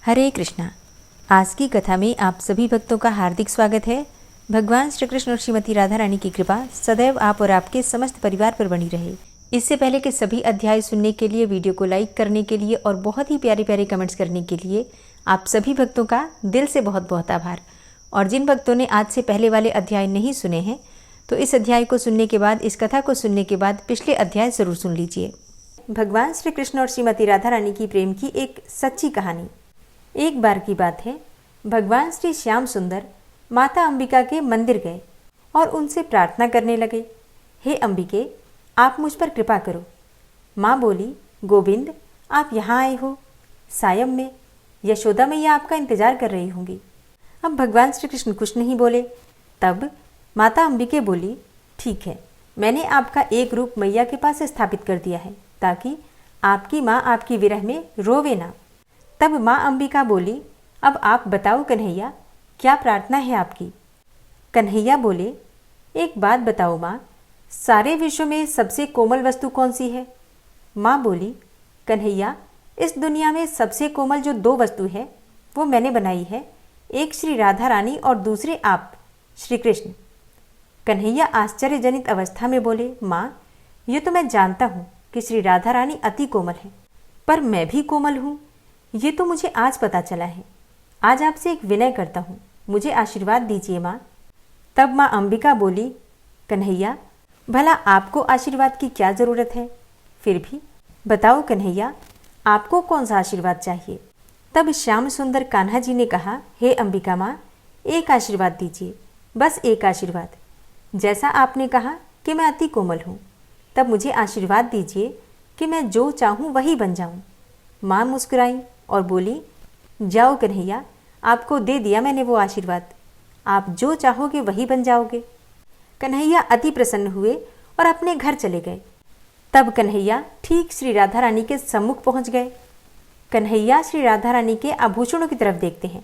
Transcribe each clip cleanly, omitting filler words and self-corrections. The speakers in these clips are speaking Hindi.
हरे कृष्णा। आज की कथा में आप सभी भक्तों का हार्दिक स्वागत है। भगवान श्री कृष्ण और श्रीमती राधा रानी की कृपा सदैव आप और आपके समस्त परिवार पर बनी रहे। इससे पहले के सभी अध्याय सुनने के लिए, वीडियो को लाइक करने के लिए और बहुत ही प्यारे प्यारे कमेंट्स करने के लिए आप सभी भक्तों का दिल से बहुत बहुत आभार। और जिन भक्तों ने आज से पहले वाले अध्याय नहीं सुने हैं तो इस अध्याय को सुनने के बाद, इस कथा को सुनने के बाद पिछले अध्याय जरूर सुन लीजिए। भगवान श्री कृष्ण और श्रीमती राधा रानी की प्रेम की एक सच्ची कहानी। एक बार की बात है, भगवान श्री श्याम सुंदर माता अंबिका के मंदिर गए और उनसे प्रार्थना करने लगे, हे अंबिके, आप मुझ पर कृपा करो। माँ बोली, गोविंद, आप यहाँ आए हो, सायं में यशोदा मैया आपका इंतजार कर रही होंगी। अब भगवान श्री कृष्ण कुछ नहीं बोले। तब माता अंबिके बोली, ठीक है, मैंने आपका एक रूप मैया के पास स्थापित कर दिया है ताकि आपकी माँ आपकी विरह में रोवे ना। तब माँ अंबिका बोली, अब आप बताओ कन्हैया, क्या प्रार्थना है आपकी। कन्हैया बोले, एक बात बताओ माँ, सारे विश्व में सबसे कोमल वस्तु कौन सी है। माँ बोली, कन्हैया, इस दुनिया में सबसे कोमल जो दो वस्तु है वो मैंने बनाई है, एक श्री राधा रानी और दूसरे आप श्री कृष्ण। कन्हैया आश्चर्यजनित अवस्था में बोले, माँ, ये तो मैं जानता हूँ कि श्री राधा रानी अति कोमल है, पर मैं भी कोमल हूँ, ये तो मुझे आज पता चला है। आज आपसे एक विनय करता हूँ, मुझे आशीर्वाद दीजिए माँ। तब माँ अंबिका बोली, कन्हैया, भला आपको आशीर्वाद की क्या ज़रूरत है, फिर भी बताओ कन्हैया, आपको कौन सा आशीर्वाद चाहिए। तब श्याम सुंदर कान्हा जी ने कहा, हे अंबिका माँ, एक आशीर्वाद दीजिए, बस एक आशीर्वाद। जैसा आपने कहा कि मैं अति कोमल हूँ, तब मुझे आशीर्वाद दीजिए कि मैं जो चाहूँ वही बन जाऊँ। माँ मुस्कुराई और बोली, जाओ कन्हैया, आपको दे दिया मैंने वो आशीर्वाद, आप जो चाहोगे वही बन जाओगे। कन्हैया अति प्रसन्न हुए और अपने घर चले गए। तब कन्हैया ठीक श्री राधा रानी के सम्मुख पहुंच गए। कन्हैया श्री राधा रानी के आभूषणों की तरफ देखते हैं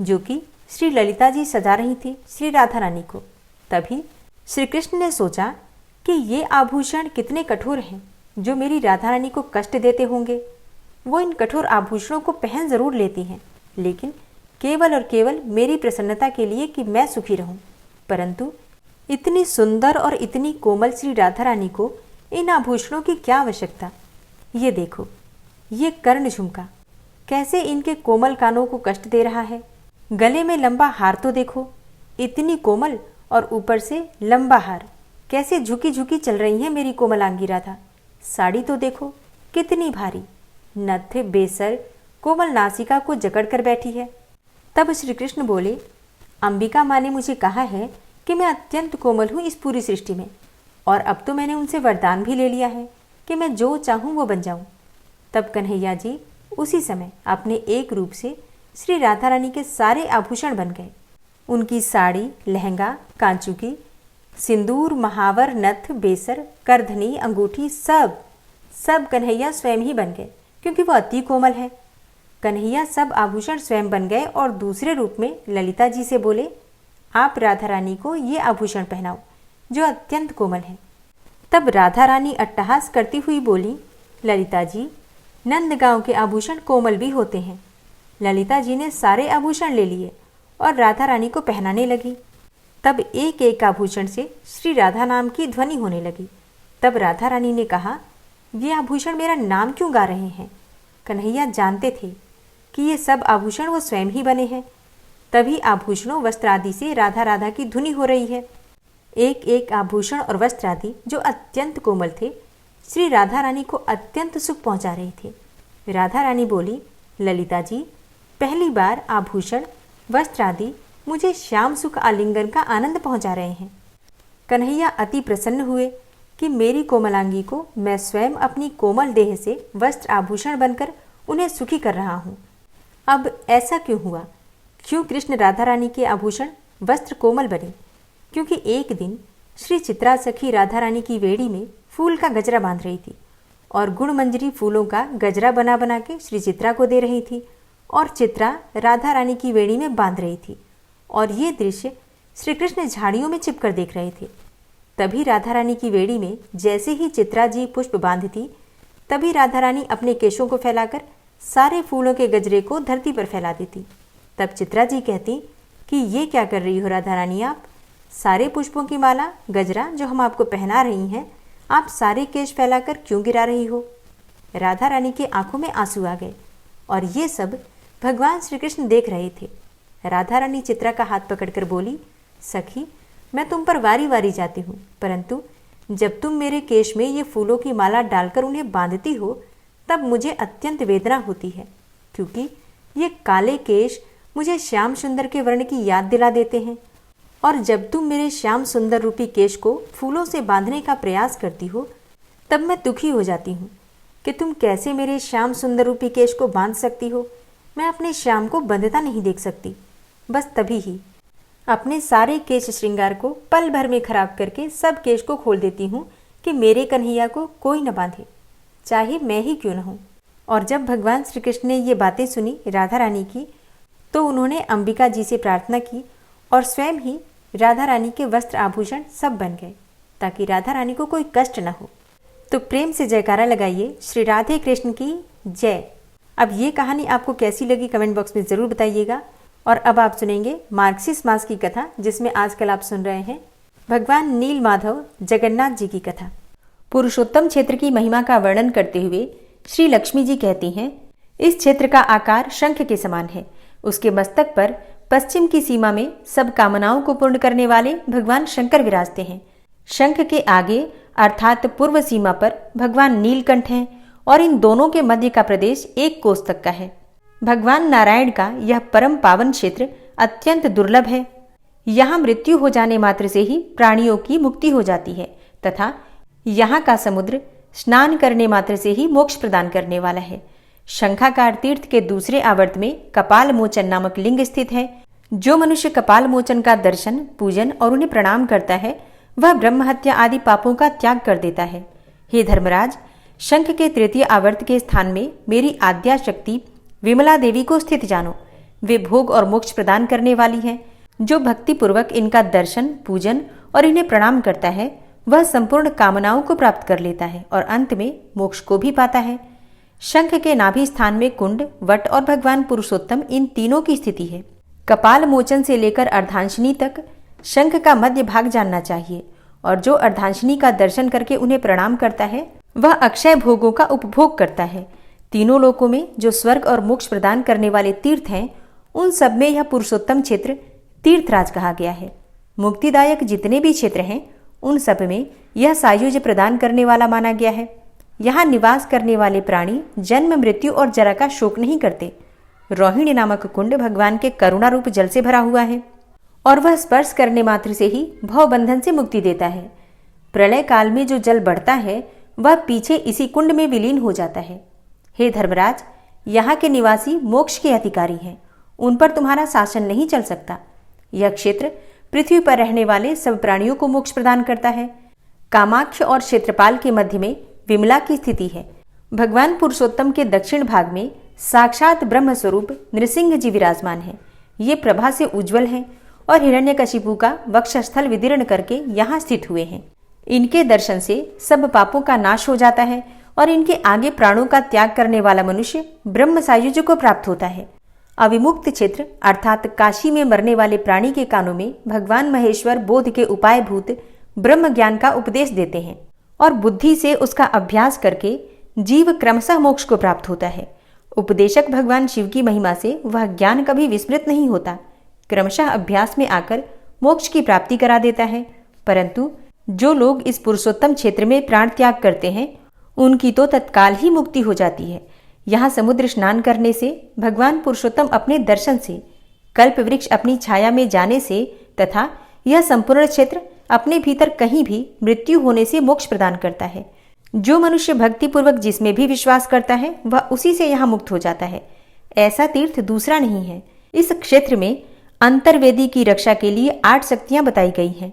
जो कि श्री ललिता जी सजा रही थी श्री राधा रानी को। तभी श्री कृष्ण ने सोचा कि ये आभूषण कितने कठोर हैं जो मेरी राधा रानी को कष्ट देते होंगे। वो इन कठोर आभूषणों को पहन जरूर लेती हैं, लेकिन केवल और केवल मेरी प्रसन्नता के लिए कि मैं सुखी रहूं। परंतु इतनी सुंदर और इतनी कोमल श्री राधा रानी को इन आभूषणों की क्या आवश्यकता। ये देखो, ये कर्ण झुमका कैसे इनके कोमल कानों को कष्ट दे रहा है। गले में लंबा हार तो देखो, इतनी कोमल, और ऊपर से लंबा हार, कैसे झुकी झुकी चल रही है मेरी कोमलांगी राधा। साड़ी तो देखो कितनी भारी, नथ बेसर कोमल नासिका को जकड़ कर बैठी है। तब श्री कृष्ण बोले, अंबिका माँ ने मुझे कहा है कि मैं अत्यंत कोमल हूँ इस पूरी सृष्टि में, और अब तो मैंने उनसे वरदान भी ले लिया है कि मैं जो चाहूँ वो बन जाऊँ। तब कन्हैया जी उसी समय अपने एक रूप से श्री राधा रानी के सारे आभूषण बन गए। उनकी साड़ी, लहंगा, कांचुकी, सिंदूर, महावर, नथ, बेसर, करधनी, अंगूठी, सब कन्हैया स्वयं ही बन गए, क्योंकि वो अति कोमल है। कन्हैया सब आभूषण स्वयं बन गए और दूसरे रूप में ललिता जी से बोले, आप राधा रानी को ये आभूषण पहनाओ जो अत्यंत कोमल है। तब राधा रानी अट्टहास करती हुई बोली, ललिता जी, नंदगांव के आभूषण कोमल भी होते हैं। ललिता जी ने सारे आभूषण ले लिए और राधा रानी को पहनाने लगी। तब एक एक आभूषण से श्री राधा नाम की ध्वनि होने लगी। तब राधा रानी ने कहा, ये आभूषण मेरा नाम क्यों गा रहे हैं। कन्हैया जानते थे कि ये सब आभूषण वो स्वयं ही बने हैं। तभी आभूषणों, वस्त्र आदि से राधा राधा की धुनी हो रही है। एक एक आभूषण और वस्त्र आदि जो अत्यंत कोमल थे, श्री राधा रानी को अत्यंत सुख पहुंचा रहे थे। राधा रानी बोली, ललिता जी, पहली बार आभूषण, वस्त्र आदि मुझे श्याम सुख आलिंगन का आनंद पहुंचा रहे हैं। कन्हैया अति प्रसन्न हुए कि मेरी कोमलांगी को मैं स्वयं अपनी कोमल देह से वस्त्र आभूषण बनकर उन्हें सुखी कर रहा हूँ। अब ऐसा क्यों हुआ, क्यों कृष्ण राधा रानी के आभूषण वस्त्र कोमल बने? क्योंकि एक दिन श्री चित्रा सखी राधा रानी की वेड़ी में फूल का गजरा बांध रही थी और गुणमंजरी फूलों का गजरा बना बना के श्री चित्रा को दे रही थी और चित्रा राधा रानी की वेड़ी में बांध रही थी, और ये दृश्य श्री कृष्ण झाड़ियों में छिपकर देख रहे थे। तभी राधा रानी की वेड़ी में जैसे ही चित्रा जी पुष्प बांधती, तभी राधा रानी अपने केशों को फैलाकर सारे फूलों के गजरे को धरती पर फैला देती। तब चित्रा जी कहती कि ये क्या कर रही हो राधा रानी, आप सारे पुष्पों की माला गजरा जो हम आपको पहना रही हैं, आप सारे केश फैलाकर क्यों गिरा रही हो। राधा रानी की आंखों में आंसू आ गए और ये सब भगवान श्री कृष्ण देख रहे थे। राधा रानी चित्रा का हाथ पकड़कर बोली, सखी, मैं तुम पर वारी वारी जाती हूँ, परंतु जब तुम मेरे केश में ये फूलों की माला डालकर उन्हें बांधती हो तब मुझे अत्यंत वेदना होती है, क्योंकि ये काले केश मुझे श्याम सुंदर के वर्ण की याद दिला देते हैं। और जब तुम मेरे श्याम सुंदर रूपी केश को फूलों से बांधने का प्रयास करती हो तब मैं दुखी हो जाती हूँ कि तुम कैसे मेरे श्याम सुंदर रूपी केश को बांध सकती हो। मैं अपने श्याम को बंधता नहीं देख सकती। बस तभी ही अपने सारे केश श्रृंगार को पल भर में खराब करके सब केश को खोल देती हूँ कि मेरे कन्हैया को कोई न बांधे, चाहे मैं ही क्यों न हूँ। और जब भगवान श्री कृष्ण ने ये बातें सुनी राधा रानी की, तो उन्होंने अंबिका जी से प्रार्थना की और स्वयं ही राधा रानी के वस्त्र आभूषण सब बन गए, ताकि राधा रानी को कोई कष्ट न हो। तो प्रेम से जयकारा लगाइए श्री राधे कृष्ण की जय। अब ये कहानी आपको कैसी लगी कमेंट बॉक्स में ज़रूर बताइएगा। और अब आप सुनेंगे मार्गशीर्ष मास की कथा, जिसमें आजकल आप सुन रहे हैं भगवान नील माधव जगन्नाथ जी की कथा। पुरुषोत्तम क्षेत्र की महिमा का वर्णन करते हुए श्री लक्ष्मी जी कहती हैं, इस क्षेत्र का आकार शंख के समान है। उसके मस्तक पर पश्चिम की सीमा में सब कामनाओं को पूर्ण करने वाले भगवान शंकर विराजते हैं। शंख के आगे अर्थात पूर्व सीमा पर भगवान नीलकंठ हैं और इन दोनों के मध्य का प्रदेश 1 कोस तक का है। भगवान नारायण का यह परम पावन क्षेत्र अत्यंत दुर्लभ है। यहाँ मृत्यु हो जाने मात्र से ही प्राणियों की मुक्ति हो जाती है तथा यहाँ का समुद्र स्नान करने मात्र से ही मोक्ष प्रदान करने वाला है। शंखाकार तीर्थ के दूसरे आवर्त में कपाल मोचन नामक लिंग स्थित है। जो मनुष्य कपाल मोचन का दर्शन, पूजन और उन्हें प्रणाम करता है, वह ब्रह्म हत्या आदि पापों का त्याग कर देता है। हे धर्मराज, शंख के तृतीय आवर्त के स्थान में मेरी आद्या शक्ति विमला देवी को स्थित जानो। वे भोग और मोक्ष प्रदान करने वाली हैं। जो भक्ति पूर्वक इनका दर्शन, पूजन और इन्हें प्रणाम करता है, वह संपूर्ण कामनाओं को प्राप्त कर लेता है और अंत में मोक्ष को भी पाता है। शंख के नाभि स्थान में कुंड, वट और भगवान पुरुषोत्तम इन तीनों की स्थिति है। कपाल मोचन से लेकर अर्धांशिनी तक शंख का मध्य भाग जानना चाहिए और जो अर्धांशिनी का दर्शन करके उन्हें प्रणाम करता है, वह अक्षय भोगों का उपभोग करता है। तीनों लोकों में जो स्वर्ग और मोक्ष प्रदान करने वाले तीर्थ हैं, उन सब में यह पुरुषोत्तम क्षेत्र तीर्थराज कहा गया है। मुक्तिदायक जितने भी क्षेत्र हैं, उन सब में यह सायुज्य प्रदान करने वाला माना गया है। यहाँ निवास करने वाले प्राणी जन्म, मृत्यु और जरा का शोक नहीं करते। रोहिणी नामक कुंड भगवान के करुणा रूप जल से भरा हुआ है और वह स्पर्श करने मात्र से ही भवबंधन से मुक्ति देता है। प्रलय काल में जो जल बढ़ता है, वह पीछे इसी कुंड में विलीन हो जाता है। हे धर्मराज, यहाँ के निवासी मोक्ष के अधिकारी हैं। उन पर तुम्हारा शासन नहीं चल सकता। यह क्षेत्र पृथ्वी पर रहने वाले सब प्राणियों को मोक्ष प्रदान करता है। कामाक्ष और क्षेत्रपाल के मध्य में विमला की स्थिति है। भगवान पुरुषोत्तम के दक्षिण भाग में साक्षात ब्रह्म स्वरूप नृसिंह जी विराजमान है। ये प्रभा से उज्जवल हैं और हिरण्यकशिपु का वक्षस्थल विदीर्ण करके यहाँ स्थित हुए हैं। इनके दर्शन से सब पापों का नाश हो जाता है और इनके आगे प्राणों का त्याग करने वाला मनुष्य ब्रह्म सायुज्य को प्राप्त होता है। अविमुक्त क्षेत्र अर्थात काशी में मरने वाले प्राणी के कानों में भगवान महेश्वर बोध के उपाय भूत ब्रह्म ज्ञान का उपदेश देते हैं और बुद्धि से उसका अभ्यास करके जीव क्रमशः मोक्ष को प्राप्त होता है। उपदेशक भगवान शिव की महिमा से वह ज्ञान कभी विस्मृत नहीं होता, क्रमशः अभ्यास में आकर मोक्ष की प्राप्ति करा देता है। परंतु जो लोग इस पुरुषोत्तम क्षेत्र में प्राण त्याग करते हैं, उनकी तो तत्काल ही मुक्ति हो जाती है। यहाँ समुद्र स्नान करने से, भगवान पुरुषोत्तम अपने दर्शन से, कल्प वृक्ष अपनी छाया में जाने से तथा यह संपूर्ण क्षेत्र अपने भीतर कहीं भी मृत्यु होने से मोक्ष प्रदान करता है। जो मनुष्य भक्तिपूर्वक जिसमें भी विश्वास करता है, वह उसी से यहाँ मुक्त हो जाता है। ऐसा तीर्थ दूसरा नहीं है। इस क्षेत्र में अंतर्वेदी की रक्षा के लिए 8 शक्तियां बताई गई हैं।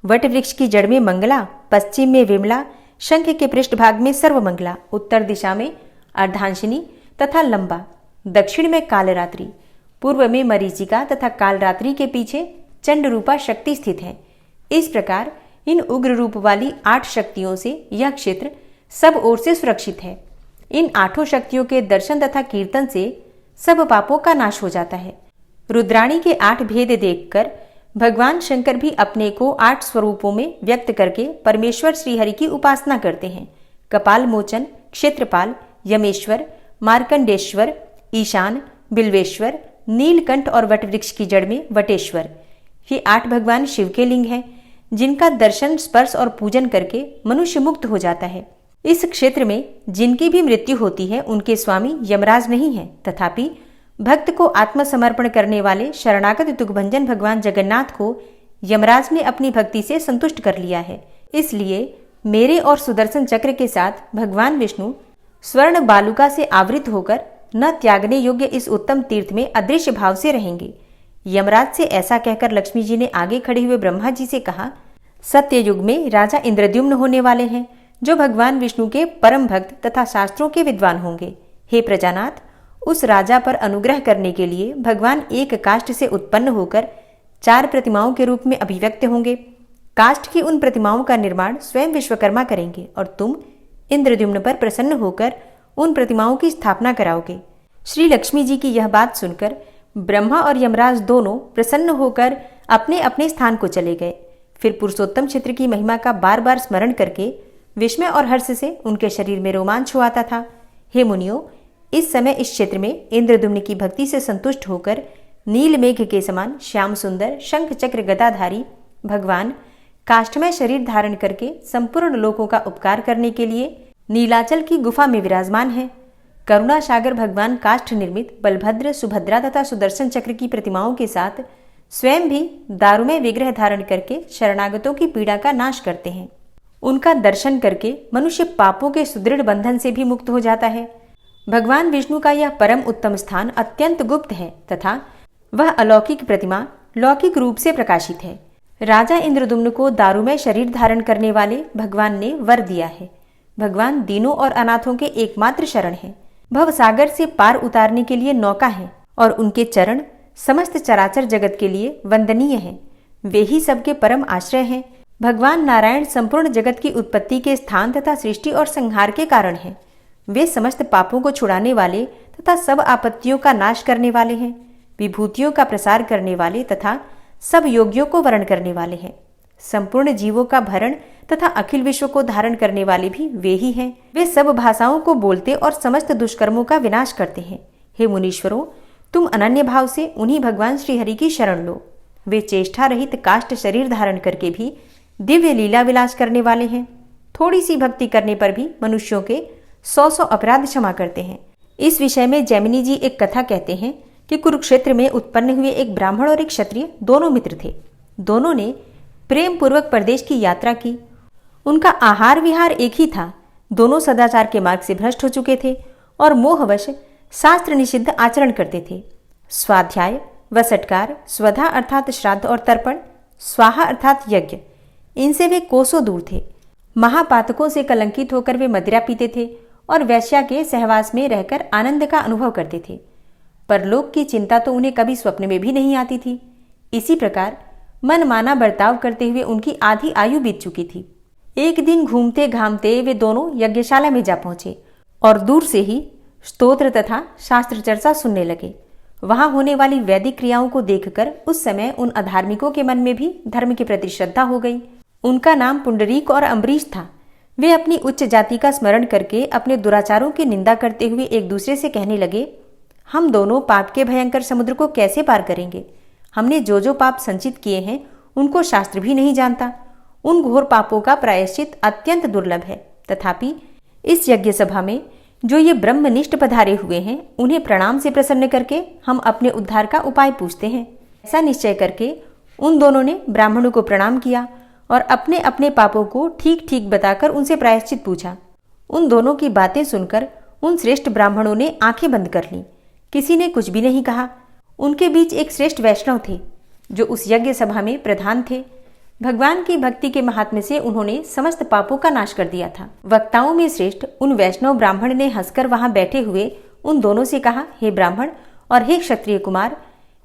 वट वृक्ष की जड़ में मंगला, पश्चिम में विमला, शंख के पृष्ठभाग में सर्वमंगला, उत्तर दिशा में अर्धांशिनी तथा लंबा, दक्षिण में कालरात्रि, पूर्व में मरीचिका तथा कालरात्रि के पीछे चंड रूपा शक्ति स्थित है। इस प्रकार इन उग्र रूप वाली 8 शक्तियों से यह क्षेत्र सब ओर से सुरक्षित है। इन 8 शक्तियों के दर्शन तथा कीर्तन से सब पापों का नाश हो जाता है। रुद्राणी के 8 भेद देखकर भगवान शंकर भी अपने को 8 स्वरूपों में व्यक्त करके परमेश्वर श्रीहरि की उपासना करते हैं। कपाल मोचन, क्षेत्रपाल, यमेश्वर, मार्कंडेश्वर, ईशान, बिल्वेश्वर, नीलकंठ और वटवृक्ष की जड़ में वटेश्वर। ये 8 भगवान शिव के लिंग हैं, जिनका दर्शन, स्पर्श और पूजन करके मनुष्य मुक्त हो जाता है। इस क्षेत्र में जिनकी भी मृत्यु होती है उनके स्वामी यमराज नहीं है, तथापि भक्त को आत्मसमर्पण करने वाले शरणागत दुखभंजन भगवान जगन्नाथ को यमराज ने अपनी भक्ति से संतुष्ट कर लिया है। इसलिए मेरे और सुदर्शन चक्र के साथ भगवान विष्णु स्वर्ण बालुका से आवृत होकर न त्यागने योग्य इस उत्तम तीर्थ में अदृश्य भाव से रहेंगे। यमराज से ऐसा कहकर लक्ष्मी जी ने आगे खड़े हुए ब्रह्मा जी से कहा, सत्ययुग में राजा इंद्रद्युम्न होने वाले हैं, जो भगवान विष्णु के परम भक्त तथा शास्त्रों के विद्वान होंगे। हे प्रजानाथ, उस राजा पर अनुग्रह करने के लिए भगवान एक काष्ठ से उत्पन्न होकर 4 प्रतिमाओं के रूप में अभिव्यक्त होंगे। काष्ठ की उन प्रतिमाओं का निर्माण स्वयं विश्वकर्मा करेंगे और तुम इंद्रद्युम्न पर प्रसन्न होकर उन प्रतिमाओं की स्थापना कराओगे। श्री लक्ष्मी जी की यह बात सुनकर ब्रह्मा और यमराज दोनों प्रसन्न होकर अपने अपने स्थान को चले गए। फिर पुरुषोत्तम क्षेत्र की महिमा का बार बार स्मरण करके विस्मय और हर्ष से उनके शरीर में रोमांच हो आता था। हे मुनियों, इस समय इस क्षेत्र में इंद्रद्युम्न की भक्ति से संतुष्ट होकर नील मेघ के समान श्याम सुंदर शंख चक्र गदाधारी भगवान काष्ठमय शरीर धारण करके संपूर्ण लोकों का उपकार करने के लिए नीलाचल की गुफा में विराजमान है। करुणा सागर भगवान काष्ठ निर्मित बलभद्र, सुभद्रा तथा सुदर्शन चक्र की प्रतिमाओं के साथ स्वयं भी दारुमय विग्रह धारण करके शरणागतों की पीड़ा का नाश करते हैं। उनका दर्शन करके मनुष्य पापों के सुदृढ़ बंधन से भी मुक्त हो जाता है। भगवान विष्णु का यह परम उत्तम स्थान अत्यंत गुप्त है तथा वह अलौकिक प्रतिमा लौकिक रूप से प्रकाशित है। राजा इंद्रद्युम्न को दारुमय शरीर धारण करने वाले भगवान ने वर दिया है। भगवान दीनों और अनाथों के एकमात्र शरण है। भवसागर से पार उतारने के लिए नौका है और उनके चरण समस्त चराचर जगत के लिए वंदनीय हैं। वे ही सबके परम आश्रय हैं। भगवान नारायण संपूर्ण जगत की उत्पत्ति के स्थान तथा सृष्टि और संहार के कारण हैं। वे समस्त पापों को छुड़ाने वाले तथा सब आपत्तियों का नाश करने वाले हैं। विभूतियों का प्रसार करने वाले तथा सब योगियों को वरण करने वाले हैं। संपूर्ण जीवों का भरण तथा अखिल विश्व को धारण करने वाले भी वे ही हैं। वे सब भाषाओं को बोलते और समस्त दुष्कर्मों का विनाश करते हैं। हे मुनीश्वरों, तुम अनन्य भाव से उन्हीं भगवान श्रीहरि की शरण लो। वे चेष्टा रहित काष्ठ शरीर धारण करके भी दिव्य लीला विलास करने वाले हैं। थोड़ी सी भक्ति करने पर भी मनुष्यों के 100 अपराध क्षमा करते हैं। इस विषय में जैमिनी जी एक कथा कहते हैं कि कुरुक्षेत्र में उत्पन्न हुए एक ब्राह्मण और एक क्षत्रिय दोनों मित्र थे। दोनों ने प्रेम पूर्वक प्रदेश की यात्रा की। उनका आहार विहार एक ही था। दोनों सदाचार के मार्ग से भ्रष्ट हो चुके थे और मोहवश शास्त्र निषिद्ध आचरण करते थे। स्वाध्याय, वसटकार, स्वधा अर्थात श्राद्ध और तर्पण, स्वाहा अर्थात यज्ञ, इनसे वे कोसों दूर थे। महापातकों से कलंकित होकर वे मदिरा पीते थे और वैश्या के सहवास में रहकर आनंद का अनुभव करते थे। परलोक की चिंता तो उन्हें कभी स्वप्न में भी नहीं आती थी। इसी प्रकार मनमाना बर्ताव करते हुए उनकी आधी आयु बीत चुकी थी। एक दिन घूमते घामते वे दोनों यज्ञशाला में जा पहुंचे और दूर से ही स्तोत्र तथा शास्त्र चर्चा सुनने लगे। वहां होने वाली वैदिक क्रियाओं को देखकर उस समय उन अधार्मिकों के मन में भी धर्म के प्रति श्रद्धा हो गई। उनका नाम पुंडरीक और अम्बरीश था। वे अपनी उच्च जाति का स्मरण करके अपने दुराचारों की निंदा करते हुए एक दूसरे से कहने लगे, हम दोनों पाप के भयंकर समुद्र को कैसे पार करेंगे? हमने जो जो पाप संचित किए हैं उनको शास्त्र भी नहीं जानता। उन घोर पापों का प्रायश्चित अत्यंत दुर्लभ है। तथापि इस यज्ञ सभा में जो ये ब्रह्मनिष्ठ पधारे हुए हैं, उन्हें प्रणाम से प्रसन्न करके हम अपने उद्धार का उपाय पूछते हैं। ऐसा निश्चय करके उन दोनों ने ब्राह्मणों को प्रणाम किया और अपने अपने पापों को ठीक ठीक बताकर उनसे प्रायश्चित पूछा। उन दोनों की बातें सुनकर उन श्रेष्ठ ब्राह्मणों ने आंखें बंद कर लीं। किसी ने कुछ भी नहीं कहा। उनके बीच एक श्रेष्ठ वैष्णव थे जो उस यज्ञ सभा में प्रधान थे। भगवान की भक्ति के महात्म्य से उन्होंने समस्त पापों का नाश कर दिया था। वक्ताओं में श्रेष्ठ उन वैष्णव ब्राह्मण ने हंसकर वहां बैठे हुए उन दोनों से कहा, हे ब्राह्मण और हे क्षत्रिय कुमार,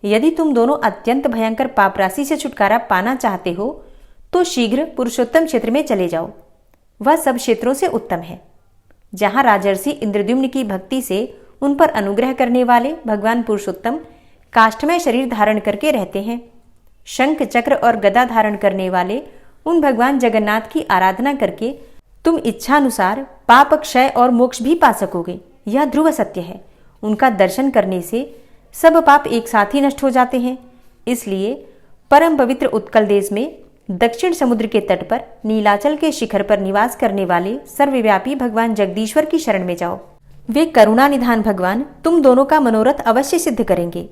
यदि तुम दोनों अत्यंत भयंकर पाप राशि से छुटकारा पाना चाहते हो तो शीघ्र पुरुषोत्तम क्षेत्र में चले जाओ। वह सब क्षेत्रों से उत्तम है। जहाँ राजर्षि इंद्रद्युम्न की भक्ति से उन पर अनुग्रह करने वाले भगवान पुरुषोत्तम काष्ठमय शरीर धारण करके रहते हैं। शंख चक्र और गदा धारण करने वाले उन भगवान जगन्नाथ की आराधना करके तुम इच्छानुसार पाप क्षय और मोक्ष भी पा सकोगे। यह ध्रुव सत्य है। उनका दर्शन करने से सब पाप एक साथ ही नष्ट हो जाते हैं। इसलिए परम पवित्र उत्कल देश में दक्षिण समुद्र के तट पर नीलाचल के शिखर पर निवास करने वाले सर्वव्यापी भगवान जगदीश्वर की शरण में जाओ। वे करुणा निधान भगवान तुम दोनों का मनोरथ अवश्य सिद्ध करेंगे।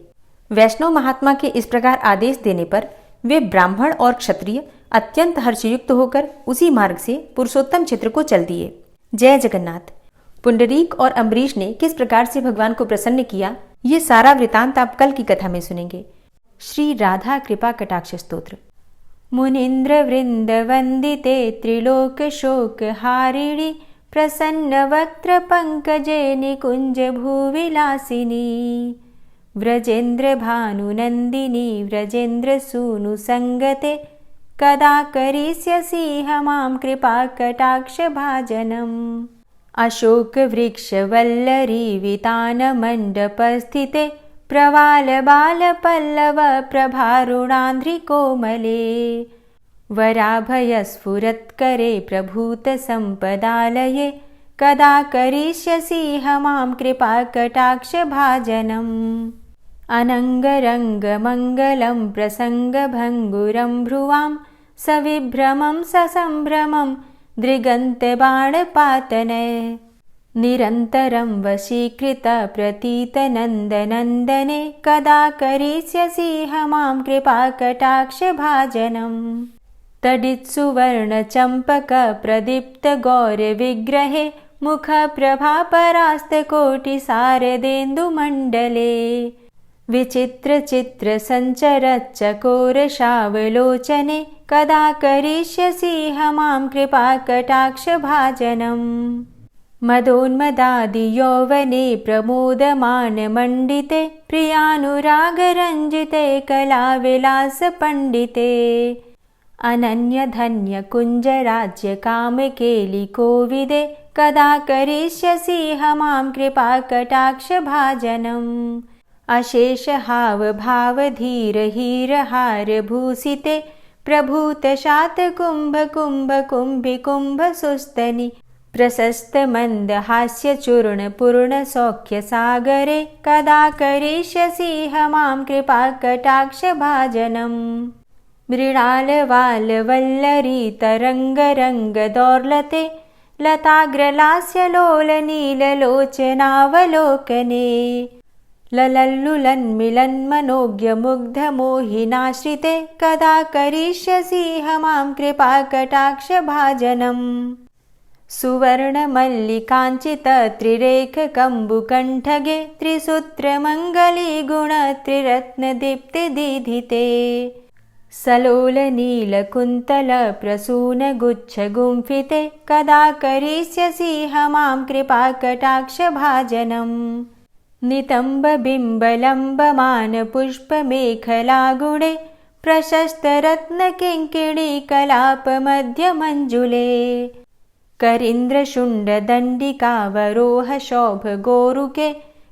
वैष्णव महात्मा के इस प्रकार आदेश देने पर वे ब्राह्मण और क्षत्रिय अत्यंत हर्षयुक्त होकर उसी मार्ग से पुरुषोत्तम क्षेत्र को चल दिए। जय जगन्नाथ। पुंडरीक और अम्बरीश ने किस प्रकार से भगवान को प्रसन्न किया, ये सारा वृतांत आप कल की कथा में सुनेंगे। श्री राधा कृपा कटाक्ष स्तोत्र। मुनीन्द्र वृंद वंदिते त्रिलोक शोक हारिणी प्रसन्न वक्त्र पंकजे निकुंज भूविलासिनी व्रजेन्द्र भानुनंदिनी व्रजेन्द्र सूनु संगते कदा करिष्यसि मां कृपा कटाक्ष भाजनम्। अशोक वृक्ष वल्लरी वितान मंडपस्थिते प्रवाल बाल पल्लव प्रभारुणांध्रि कोमले वराभय स्फुरत्करे प्रभूत संपदालये कदा करिष्यसि मां कृपा कटाक्ष भाजनम्। अनंगरंग मंगलम प्रसंग भंगुरं भ्रुवां सविभ्रमं ससंभ्रमं दृगन्त बाणपातने निरन्तरं वशीकृत प्रतीत नन्दनन्दने कदा करिष्यसि मां कृपा कटाक्ष भाजनम्। तडित्सुवर्ण चंपक प्रदीप्त गौर विग्रहे मुख प्रभा परास्त कोटि शारदेन्दु मंडले विचित्र चित्र संचर चकोर शावलोचने कदा करिष्यसि मां कृपा कटाक्ष भाजनम्। मदोन्मदादि यौवने प्रमोदमान मंडिते प्रियानुराग रंजिते कला विलास पंडिते अनन्य धन्य कुंज राज्य काम केलि कोविदे कदा करिष्यसि मां कृपा कटाक्ष भाजनम्। अशेष हाव भाव धीर हीर हार भूषिते प्रभूत शात कुंभ कुंभ कुंभि कुंभ सुस्तनि प्रशस्त मंद हास्य चूर्ण पूर्ण सौख्य सागरे कदा करिष्यसि मां कृपा कटाक्ष भाजनम्। मृणाल वाल वल्लरी तरंग रंग दौर्लते लताग्रलास्य लोल नील लोचनावलोकने ललल्लुलन्मिलन्मनोज्ञ मुग्ध मोहिनाश्रिते कदा करिष्यसि मां कृपा कटाक्ष भाजनम्। सुवर्ण मल्लिकांचित त्रिरेख कंबुकंठगे त्रिसूत्र मंगली गुण त्रिरत्न दीप्ति दीधिते सलोल नील कुंतल प्रसून गुच्छ गुंफिते कदा करिष्यसि मां कृपा कटाक्ष भाजनम्। नितंब बिंब लंबमान पुष्प मेखला गुणे प्रशस्त रत्न किंकिणी कलाप मध्य मंजुले करींद्र शुंड दंडिकावरोह शोभ गोरुके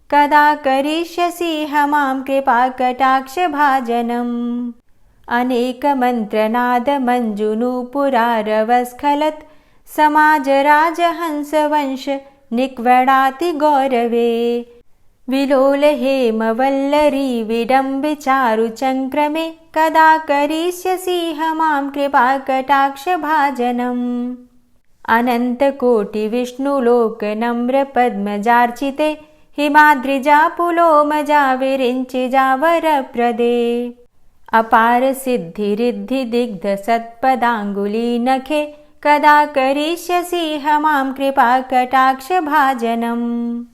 कदा करिष्यसि मां कृपा कटाक्ष भाजनम्। अनेक मंत्रनाद मंजुनूपुरारवस्खलत समाज राजहंस वंश निक्वडाति गौरवे विलोल हेम वल्लरी विडम्बि चारु चंक्रमे कदा करिष्यसि मां कृपा कटाक्ष भाजनम्। अनंत कोटि विष्णुलोक नम्र पद्मजार्चिते हिमाद्रिजा पुलोमजा विरिंचिजा वरप्रदे अपार सिद्धि रिद्धि दिग्ध सत्पदांगुली नखे कदा करिष्यसि मां कृपा कटाक्ष भाजनम्।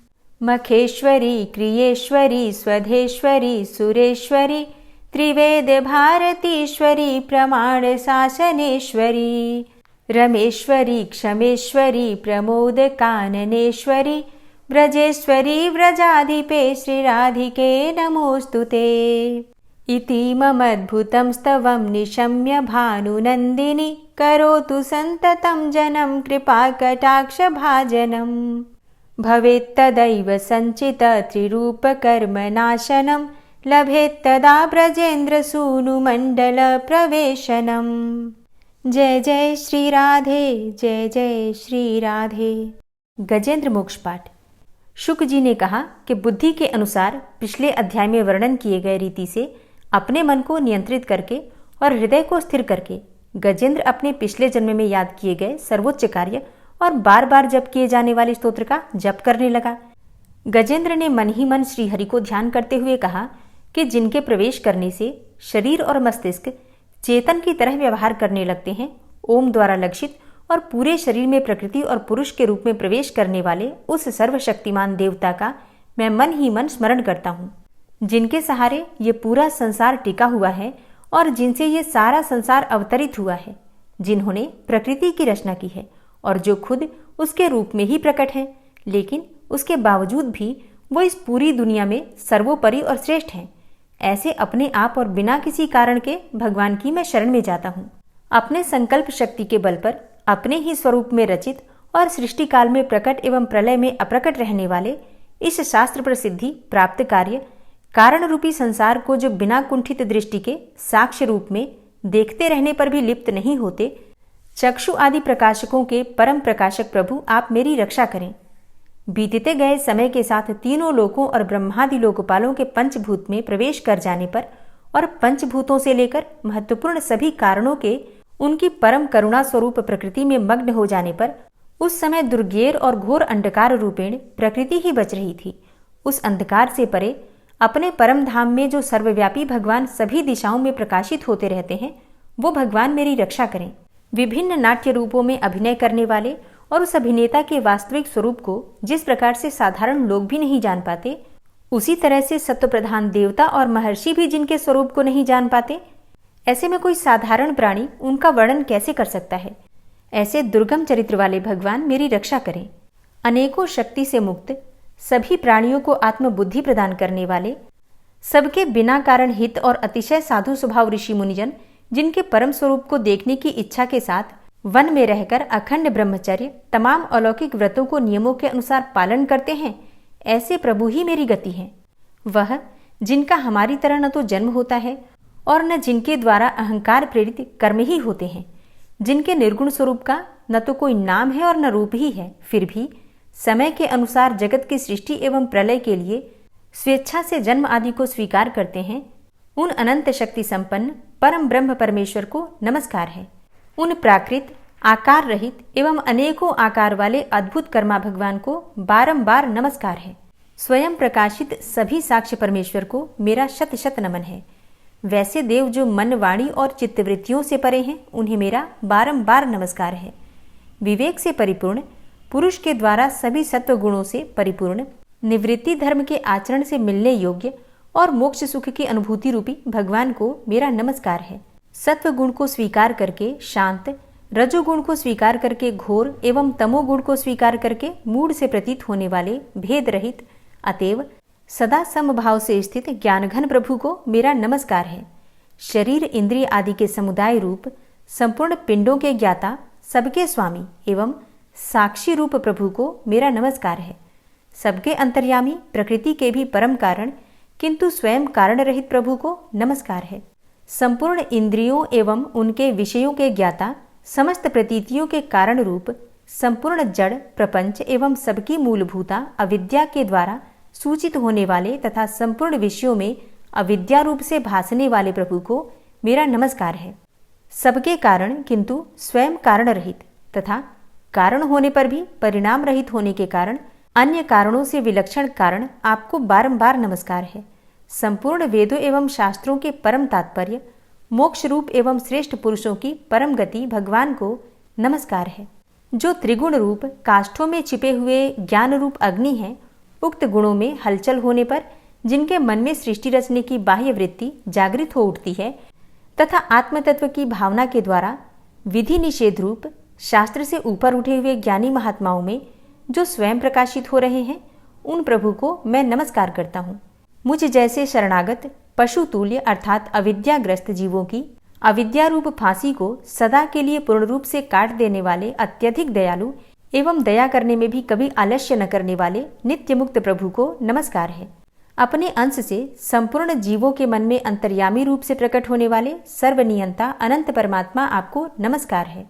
मखेश्वरी क्रियेश्वरी स्वधेश्वरी सुरेश्वरी त्रिवेद भारतीश्वरी प्रमाण शासनेश्वरी रमेश्वरी क्षमेश्वरी प्रमोद काननेश्वरी व्रजेश्वरी व्रजाधिपे श्रीराधिके नमोस्तुते। इतीममद्भुतं स्तवं निशम्य भानुनन्दिनी करोतु सन्ततं जनं कृपाकटाक्षभाजनम् भवेत्तदैव सञ्चित त्रिरूपकर्मनाशनं लभेत्तदा ब्रजेन्द्रसूनुमण्डलप्रवेशनम्। जय जय श्री राधे, जय जय श्री राधे। गजेंद्र मोक्ष पाठ। शुक जी ने कहा कि बुद्धि के अनुसार पिछले अध्याय में वर्णन किए गए रीति से अपने मन को नियंत्रित करके और हृदय को स्थिर करके गजेंद्र अपने पिछले जन्म में याद किए गए सर्वोच्च कार्य और बार बार जप किए जाने वाले स्तोत्र का जप करने लगा। गजेंद्र ने मन ही मन श्री हरि को ध्यान करते हुए कहा कि जिनके प्रवेश करने से शरीर और मस्तिष्क चेतन की तरह व्यवहार करने लगते हैं, ओम द्वारा लक्षित और पूरे शरीर में प्रकृति और पुरुष के रूप में प्रवेश करने वाले उस सर्वशक्तिमान देवता का मैं मन ही मन स्मरण करता हूँ, जिनके सहारे ये पूरा संसार टिका हुआ है और जिनसे ये सारा संसार अवतरित हुआ है, जिन्होंने प्रकृति की रचना की है और जो खुद उसके रूप में ही प्रकट है, लेकिन उसके बावजूद भी वो इस पूरी दुनिया में सर्वोपरि और श्रेष्ठ हैं। ऐसे अपने आप और बिना किसी कारण के भगवान की मैं शरण में जाता हूँ। अपने संकल्प शक्ति के बल पर अपने ही स्वरूप में रचित और सृष्टि काल में प्रकट एवं प्रलय में अप्रकट रहने वाले इस शास्त्र प्रसिद्धि प्राप्त कार्य कारण रूपी संसार को जो बिना कुंठित दृष्टि के साक्ष्य रूप में देखते रहने पर भी लिप्त नहीं होते, चक्षु आदि प्रकाशकों के परम प्रकाशक प्रभु आप मेरी रक्षा करें। बीतते गए समय के साथ तीनों लोकों और ब्रह्मादि लोकपालों के पंचभूत में प्रवेश कर जाने पर और पंचभूतों से लेकर महत्वपूर्ण सभी कारणों के उनकी परम करुणा स्वरूप प्रकृति में मग्न हो जाने पर उस समय दुर्गेर और घोर अंधकार रूपेण प्रकृति ही बच रही थी। उस अंधकार से परे अपने परम धाम में जो सर्वव्यापी भगवान सभी दिशाओं में प्रकाशित होते रहते हैं, वो भगवान मेरी रक्षा करें। विभिन्न नाट्य रूपों में अभिनय करने वाले और उस अभिनेता के वास्तविक स्वरूप को जिस प्रकार से साधारण लोग भी नहीं जान पाते, उसी तरह से सत्व प्रधान देवता और महर्षि भी जिनके स्वरूप को नहीं जान पाते, ऐसे में कोई साधारण प्राणी उनका वर्णन कैसे कर सकता है। ऐसे दुर्गम चरित्र वाले भगवान मेरी रक्षा करें। अनेकों शक्ति से मुक्त, सभी प्राणियों को आत्मबुद्धि प्रदान करने वाले, सबके बिना कारण हित और अतिशय साधु स्वभाव ऋषि मुनिजन जिनके परम स्वरूप को देखने की इच्छा के साथ वन में रहकर अखंड ब्रह्मचर्य तमाम अलौकिक व्रतों को नियमों के अनुसार पालन करते हैं, ऐसे प्रभु ही मेरी गति है। वह जिनका हमारी तरह न तो जन्म होता है और न जिनके द्वारा अहंकार प्रेरित कर्म ही होते हैं, जिनके निर्गुण स्वरूप का न तो कोई नाम है और न रूप ही है, फिर भी समय के अनुसार जगत की सृष्टि एवं प्रलय के लिए स्वेच्छा से जन्म आदि को स्वीकार करते हैं, उन अनंत शक्ति संपन्न परम ब्रह्म परमेश्वर को नमस्कार है। उन प्राकृत आकार रहित एवं अनेकों आकार वाले अद्भुत कर्मा भगवान को बारंबार नमस्कार है। स्वयं प्रकाशित सभी साक्ष्य परमेश्वर को मेरा शत शत नमन है। वैसे देव जो मन वाणी और चित्तवृत्तियों से परे हैं, उन्हें मेरा बारंबार नमस्कार है। विवेक से परिपूर्ण, पुरुष के द्वारा सभी सत्व गुणों से परिपूर्ण, निवृत्ति धर्म के आचरण से मिलने योग्य और मोक्ष सुख की अनुभूति रूपी भगवान को मेरा नमस्कार है। सत्व गुण को स्वीकार करके शांत, रजोगुण को स्वीकार करके घोर एवं तमोगुण को स्वीकार करके मूढ़ से प्रतीत होने वाले भेद रहित, अतएव सदा समभाव से स्थित ज्ञानघन प्रभु को मेरा नमस्कार है। शरीर इंद्रिय आदि के समुदाय रूप संपूर्ण पिंडों के ज्ञाता, सबके स्वामी एवं साक्षी रूप प्रभु को मेरा नमस्कार है। सबके अंतर्यामी, प्रकृति के भी परम कारण किंतु स्वयं कारण रहित प्रभु को नमस्कार है। संपूर्ण इंद्रियों एवं उनके विषयों के ज्ञाता, समस्त प्रतीतियों के कारण रूप संपूर्ण जड़ प्रपंच एवं सबकी मूलभूता अविद्या के द्वारा सूचित होने वाले तथा संपूर्ण विषयों में अविद्या रूप से भासने वाले प्रभु को मेरा नमस्कार है। सबके कारण किंतु स्वयं कारण रहित तथा कारण होने पर भी परिणाम रहित होने के कारण अन्य कारणों से विलक्षण कारण आपको बारंबार नमस्कार है। संपूर्ण वेदों एवं शास्त्रों के परम तात्पर्य, मोक्ष रूप एवं श्रेष्ठ पुरुषों की परम गति भगवान को नमस्कार है। जो त्रिगुण रूप काष्ठों में छिपे हुए ज्ञान रूप अग्नि है, उक्त गुणों में हलचल होने पर जिनके मन में सृष्टि रचने की बाह्य वृत्ति जागृत हो उठती है तथा आत्मतत्व की भावना के द्वारा विधि निषेध रूप शास्त्र से ऊपर उठे हुए ज्ञानी महात्माओं में जो स्वयं प्रकाशित हो रहे हैं, उन प्रभु को मैं नमस्कार करता हूँ। मुझ जैसे शरणागत पशु तुल्य अर्थात अविद्याग्रस्त जीवों की अविद्या रूप फांसी को सदा के लिए पूर्ण रूप से काट देने वाले अत्यधिक दयालु एवं दया करने में भी कभी आलस्य न करने वाले नित्य मुक्त प्रभु को नमस्कार है। अपने अंश से संपूर्ण जीवों के मन में अंतर्यामी रूप से प्रकट होने वाले सर्वनियंता अनंत परमात्मा आपको नमस्कार है।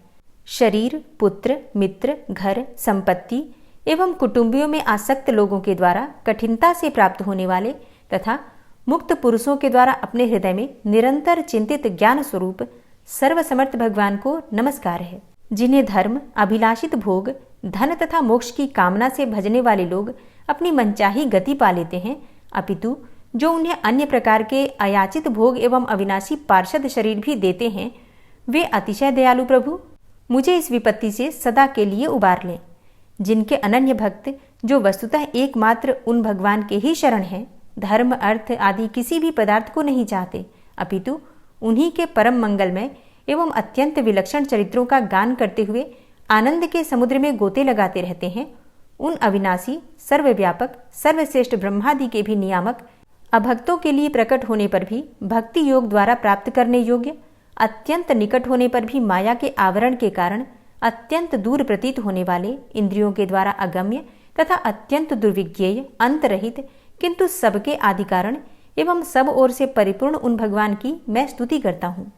शरीर, पुत्र, मित्र, घर, संपत्ति एवं कुटुंबियों में आसक्त लोगों के द्वारा कठिनता से प्राप्त होने वाले तथा मुक्त पुरुषों के द्वारा अपने हृदय में निरंतर चिंतित ज्ञान स्वरूप सर्वसमर्थ भगवान को नमस्कार है। जिन्हें धर्म, अभिलाषित भोग, धन तथा मोक्ष की कामना से भजने वाले लोग अपनी मनचाही गति पा लेते हैं, अपितु जो उन्हें अन्य प्रकार के अयाचित भोग एवं अविनाशी पार्षद शरीर भी देते हैं, वे अतिशय दयालु प्रभु मुझे इस विपत्ति से सदा के लिए उबार लें। जिनके अनन्य भक्त जो वस्तुतः एकमात्र उन भगवान के ही शरण हैं, धर्म, अर्थ आदि किसी भी पदार्थ को नहीं चाहते, अपितु उन्हीं के परम मंगलमय एवं अत्यंत विलक्षण चरित्रों का गान करते हुए आनंद के समुद्र में गोते लगाते रहते हैं, उन अविनाशी, सर्वव्यापक, सर्वश्रेष्ठ ब्रह्मादि के भी नियामक अभक्तों के लिए प्रकट होने पर भी भक्ति योग द्वारा प्राप्त करने योग्य, अत्यंत निकट होने पर भी माया के आवरण के कारण अत्यंत दूर प्रतीत होने वाले, इंद्रियों के द्वारा अगम्य तथा अत्यंत दुर्विज्ञेय, अंतरहित किंतु सबके आदि कारण एवं सब ओर से परिपूर्ण उन भगवान की मैं स्तुति करता हूँ।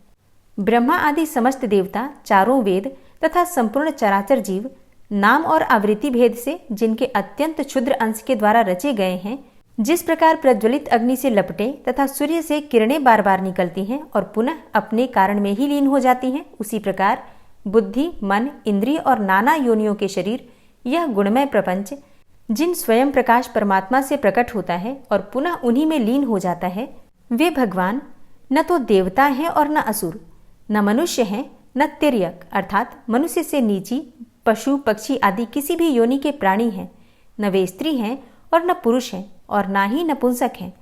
ब्रह्मा आदि समस्त देवता, चारों वेद तथा संपूर्ण चराचर जीव नाम और आवृत्ति भेद से जिनके अत्यंत क्षुद्र अंश के द्वारा रचे गए हैं, जिस प्रकार प्रज्वलित अग्नि से लपटे तथा सूर्य से किरणें बार बार निकलती हैं और पुनः अपने कारण में ही लीन हो जाती हैं, उसी प्रकार बुद्धि, मन, इंद्रिय और नाना योनियों के शरीर, यह गुणमय प्रपंच जिन स्वयं प्रकाश परमात्मा से प्रकट होता है और पुनः उन्हीं में लीन हो जाता है, वे भगवान न तो देवता हैं और न असुर, न मनुष्य हैं न तिर्यक अर्थात मनुष्य से नीची, पशु, पक्षी आदि किसी भी योनि के प्राणी हैं, न वे स्त्री हैं और न पुरुष हैं और ना ही नपुंसक हैं,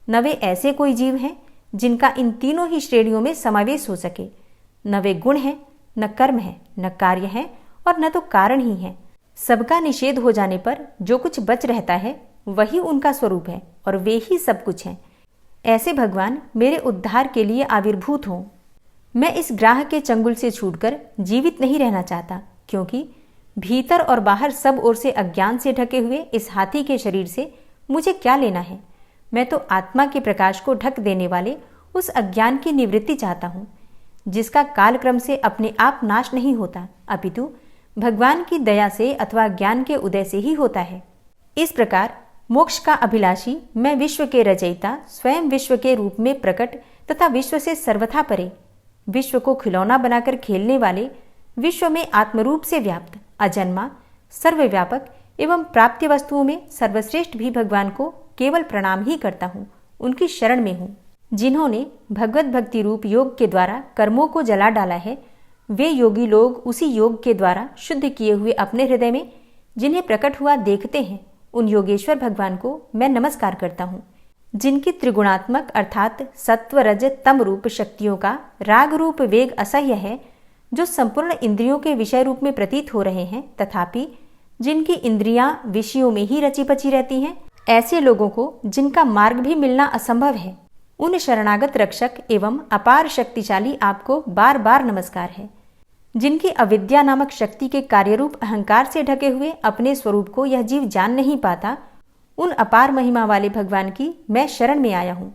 न वे ऐसे कोई जीव हैं जिनका इन तीनों ही श्रेणियों में समावेश हो सके, न वे गुण हैं, न कर्म है, न कार्य है और न तो कारण ही है। सबका निषेध हो जाने पर जो कुछ बच रहता है वही उनका स्वरूप है और वे ही सब कुछ हैं। ऐसे भगवान मेरे उद्धार के लिए आविर्भूत हों। मैं इस ग्राह के चंगुल से छूटकर जीवित नहीं रहना चाहता, क्योंकि भीतर और बाहर सब ओर से अज्ञान से ढके हुए इस हाथी के शरीर से मुझे क्या लेना है। मैं तो आत्मा के प्रकाश को ढक देने वाले उस अज्ञान की निवृत्ति चाहता हूँ, जिसका कालक्रम से अपने आप नाश नहीं होता, अपितु भगवान की दया से अथवा ज्ञान के उदय से ही होता है। इस प्रकार मोक्ष का अभिलाषी मैं विश्व के रचयिता, स्वयं विश्व के रूप में प्रकट तथा विश्व से सर्वथा परे, विश्व को खिलौना बनाकर खेलने वाले, विश्व में आत्मरूप से व्याप्त, अजन्मा, सर्वव्यापक एवं प्राप्य वस्तुओं में सर्वश्रेष्ठ भी भगवान को केवल प्रणाम ही करता हूँ, उनकी शरण में हूँ। जिन्होंने भगवत भक्ति रूप योग के द्वारा कर्मों को जला डाला है, वे योगी लोग उसी योग के द्वारा शुद्ध किए हुए अपने हृदय में जिन्हें प्रकट हुआ देखते हैं, उन योगेश्वर भगवान को मैं नमस्कार करता हूँ। जिनकी त्रिगुणात्मक अर्थात सत्व, रज, तम रूप शक्तियों का राग रूप वेग असह्य है, जो संपूर्ण इंद्रियों के विषय रूप में प्रतीत हो रहे हैं, तथापि जिनकी इंद्रियां विषयों में ही रची पची रहती हैं, ऐसे लोगों को जिनका मार्ग भी मिलना असंभव है, उन शरणागत रक्षक एवं अपार शक्तिशाली आपको बार बार नमस्कार है। जिनकी अविद्या नामक शक्ति के कार्यरूप अहंकार से ढके हुए अपने स्वरूप को यह जीव जान नहीं पाता, उन अपार महिमा वाले भगवान की मैं शरण में आया हूँ।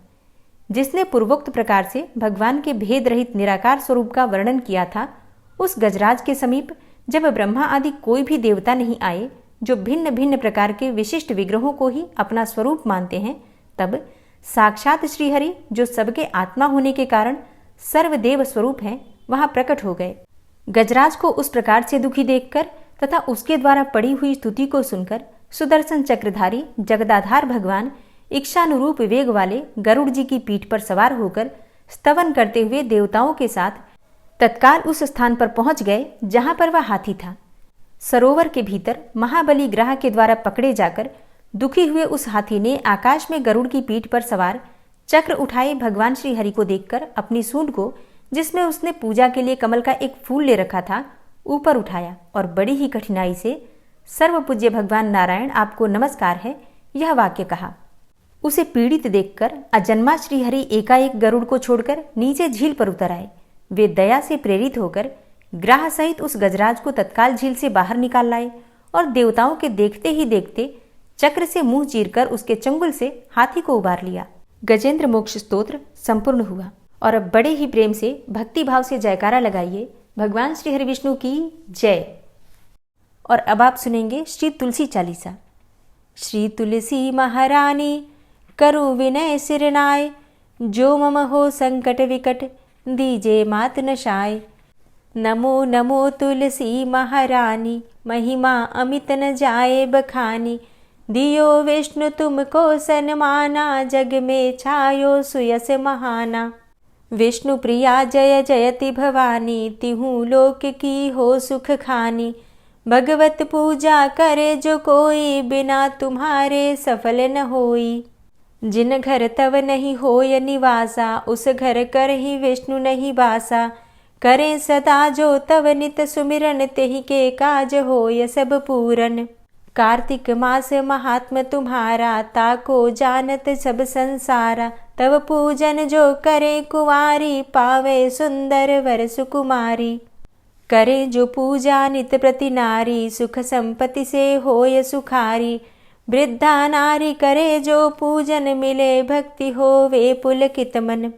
जिसने पूर्वोक्त प्रकार से भगवान के भेद रहित निराकार स्वरूप का वर्णन किया था, उस गजराज के समीप जब ब्रह्मा आदि कोई भी देवता नहीं आए, जो भिन्न भिन्न प्रकार के विशिष्ट विग्रहों को ही अपना स्वरूप मानते हैं, तब साक्षात श्रीहरि, जो सबके आत्मा होने के कारण सर्वदेव स्वरूप हैं, वहां प्रकट हो गए। गजराज को उस प्रकार से दुखी देखकर तथा उसके द्वारा पड़ी हुई स्तुति को सुनकर सुदर्शन चक्रधारी जगदाधार भगवान इच्छानुरूप वेग वाले गरुड़ जी की पीठ पर सवार होकर स्तवन करते हुए देवताओं के साथ तत्काल उस स्थान पर पहुंच गए जहां पर वह हाथी था। सरोवर के भीतर महाबली ग्रह के द्वारा पकड़े जाकर दुखी हुए उस हाथी ने आकाश में गरुड़ की पीठ पर सवार चक्र उठाए भगवान श्री हरि को देखकर अपनी सूंड को, जिसमें उसने पूजा के लिए कमल का एक फूल ले रखा था, ऊपर उठाया और बड़ी ही कठिनाई से सर्वपूज्य भगवान नारायण आपको नमस्कार है, यह वाक्य कहा। उसे पीड़ित देखकर अजन्मा श्रीहरि एकाएक गरुड़ को छोड़कर नीचे झील पर उतर आए। वे दया से प्रेरित होकर ग्राह सहित उस गजराज को तत्काल झील से बाहर निकाल लाए और देवताओं के देखते ही देखते चक्र से मुंह चीरकर उसके चंगुल से हाथी को उबार लिया। गजेंद्र मोक्ष स्तोत्र संपूर्ण हुआ। और अब बड़े ही प्रेम से भक्ति भाव से जयकारा लगाइए, भगवान श्री हरि विष्णु की जय। और अब आप सुनेंगे श्री तुलसी चालीसा। श्री तुलसी महारानी करु विनय सिरनाय, जो मम हो संकट विकट दीजे मात नशाय। नमो नमो तुलसी महारानी, महिमा अमित न जाए बखानी। दियो विष्णु तुमको सन्माना, जग में छायो सुयस महाना। विष्णु प्रिया जय जयति भवानी, तिहु लोक की हो सुख खानी। भगवत पूजा करे जो कोई, बिना तुम्हारे सफल न होई। जिन घर तव नहीं होय निवासा, उस घर कर ही विष्णु नहीं बासा। करे सदा जो तव नित सुमिरन, तेहि के काज होय सब पूरन। कार्तिक मास महात्म तुम्हारा, ताको जानत सब संसारा। तव पूजन जो करे कुंवारी, पावे सुंदर वर सुकुमारी। करे जो पूजा नित प्रति नारी, सुख संपत्ति से होय सुखारी। वृद्धा नारी करे जो पूजन, मिले भक्ति होवे पुलकित मन।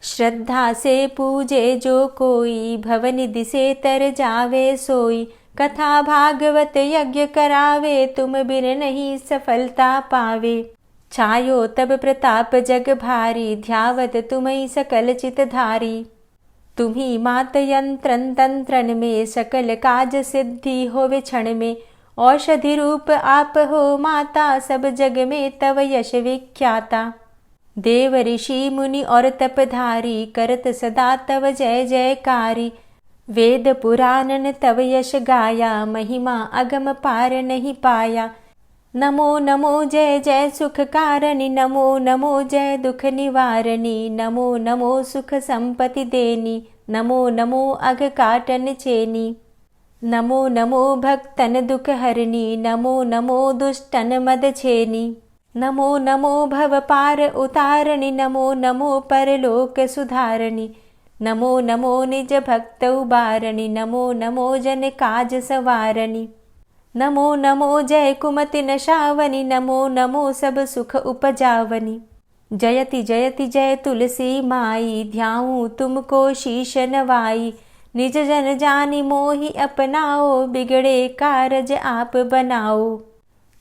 श्रद्धा से पूजे जो कोई, भवनिधि से तर जावे सोई। कथा भागवत यज्ञ करावे, तुम बिन नहीं सफलता पावे। छायो तब प्रताप जग भारी, ध्यावत तुम्हीं सकल चित धारी। तुम्ही मात यंत्रन तंत्रन में, सकल काज सिद्धि होवे क्षण में। औषधि रूप आप हो माता, सब जग में तव यश विख्याता। देव ऋषि मुनि और तपधारी, करत सदा तव जय जयकारी। वेद पुराणन तव यश गाया, महिमा अगम पार नहीं पाया। नमो नमो जय जय सुख कारणी, नमो नमो जय दुख निवारणी। नमो नमो सुख संपत्ति देनी, नमो नमो अघ काटन चेनी। नमो नमो भक्तन दुख हरणी, नमो नमो दुष्टन मद छेनी। नमो नमो भव पार उतारणी, नमो नमो परलोक सुधारणी। नमो नमो निज भक्त उबारणी, नमो नमो जन काज सवारणी। नमो नमो जय कुमति नशावनी, नमो नमो सब सुख उपजावनी। जयति जयति जय तुलसी माई, ध्याऊं तुमको शीश नवाई। निज जन जानि मोहि अपनाओ, बिगड़े कारज आप बनाओ।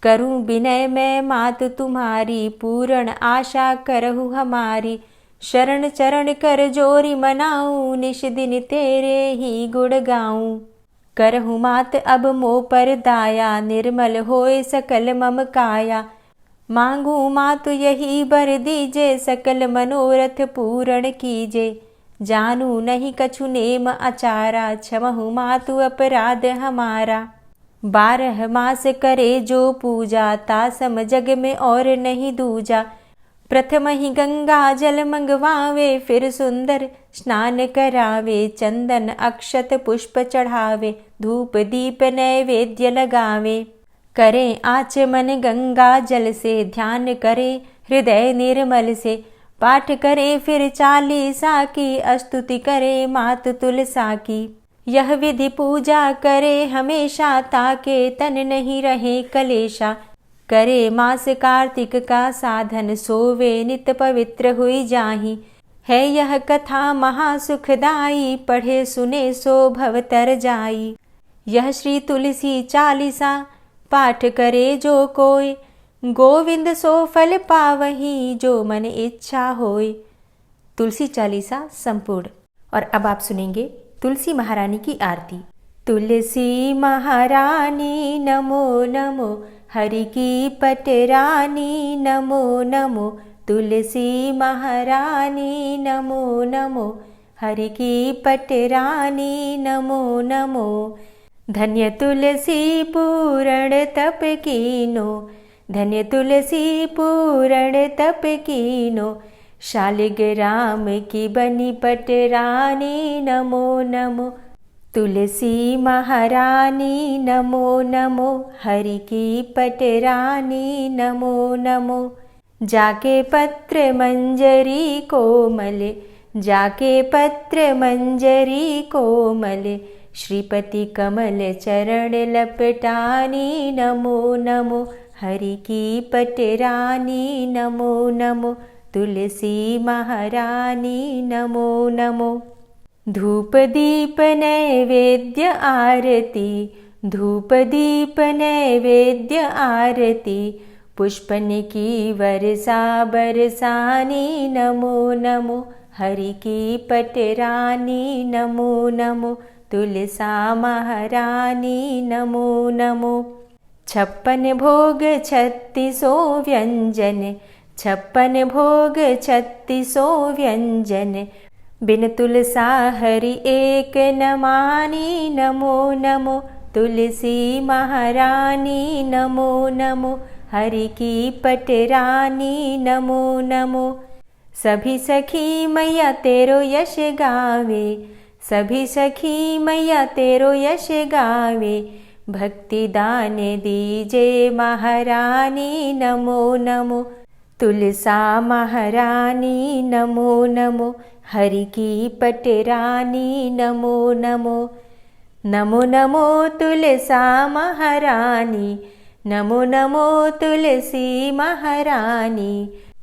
करूं विनय मैं मात तुम्हारी, पूर्ण आशा करहु हमारी। शरण चरण कर जोरी मनाऊं, निश दिन तेरे ही गुण गाऊं। करहु मात अब मोह पर दाया, निर्मल होए सकल मम काया। मांगू मातु यही बर दीजे, सकल मनोरथ पूर्ण कीजे। जानू नहीं कछु नेम आचारा, क्षमहु मातु अपराध हमारा। 12 मास करे जो पूजा, तासम जग में और नहीं दूजा। प्रथम ही गंगा जल मंगवावे, फिर सुंदर स्नान करावे। चंदन अक्षत पुष्प चढ़ावे, धूप दीप नैवेद्य लगावे। करे आचमन गंगा जल से, ध्यान करे हृदय निर्मल से। पाठ करे फिर चालीसा की, स्तुति करे मात तुलसा की। यह विधि पूजा करे हमेशा, ताके तन नहीं रहे कलेशा। करे मास कार्तिक का साधन, सोवे नित पवित्र हुई जाहि। है यह कथा महासुखदाई, पढ़े सुने सो भव तर जाई। यह श्री तुलसी चालीसा, पाठ करे जो कोय। गोविंद सो फल पावही, जो मन इच्छा होय। तुलसी चालीसा संपूर्ण। और अब आप सुनेंगे तुलसी महारानी की आरती। तुलसी महारानी नमो नमो, हरि की पटरानी नमो नमो। तुलसी महारानी नमो नमो, हरि की पटरानी नमो नमो। धन्य तुलसी पूर्ण तप कीनो, धन्य तुलसी पूर्ण तप कीनो। शालिग्राम की बनी पटरानी नमो नमो। तुलसी महारानी नमो नमो, हरि की पटरानी नमो नमो। जाके पत्र मंजरी कोमल, जाके पत्र मंजरी कोमल, श्रीपति कमल चरण लपटानी, नमो नमो हरि की पटरानी, नमो नमो तुलसी महारानी, नमो नमो। धूप दीप नैवेद्य आरती, धूप दीप नैवेद्य आरती, पुष्पन की वर्षा बरसानी, नमो नमो हरि की पटरानी, नमो नमो तुलसा महारानी, नमो नमो। 56 भोग 36 व्यंजन, 56 भोग 36 व्यंजन, बिन तुलसा हरि एक न मानी, नमो नमो तुलसी महारानी, नमो नमो हरि की पटरानी, नमो नमो। सभी सखी मैया तेरो यश गावे, सभी सखी मैया तेरो यश गावे, भक्ति दान दीजे महारानी, नमो नमो तुलसा महारानी, नमो नमो हरि की पटरानी, नमो नमो। नमो नमो तुलसा महारानी, नमो नमो तुलसी महारानी,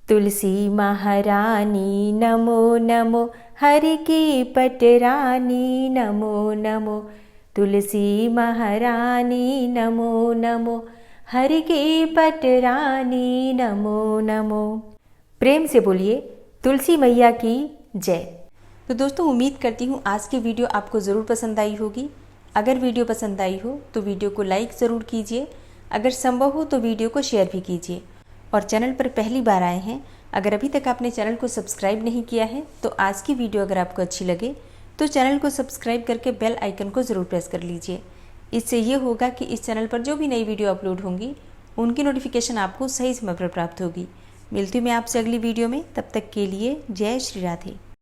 तुलसी महारानी, नमो नमो हरि की पटरानी, नमो नमो तुलसी महारानी, नमो नमो हरि की पटरानी, नमो नमो। प्रेम से बोलिए तुलसी मैया की जय। तो दोस्तों, उम्मीद करती हूँ आज की वीडियो आपको ज़रूर पसंद आई होगी। अगर वीडियो पसंद आई हो तो वीडियो को लाइक ज़रूर कीजिए, अगर संभव हो तो वीडियो को शेयर भी कीजिए। और चैनल पर पहली बार आए हैं, अगर अभी तक आपने चैनल को सब्सक्राइब नहीं किया है तो आज की वीडियो अगर आपको अच्छी लगे तो चैनल को सब्सक्राइब करके बेल आइकन को ज़रूर प्रेस कर लीजिए। इससे ये होगा कि इस चैनल पर जो भी नई वीडियो अपलोड होंगी उनकी नोटिफिकेशन आपको सही समय पर प्राप्त होगी। मिलती हूँ मैं आपसे अगली वीडियो में, तब तक के लिए जय श्री राधे।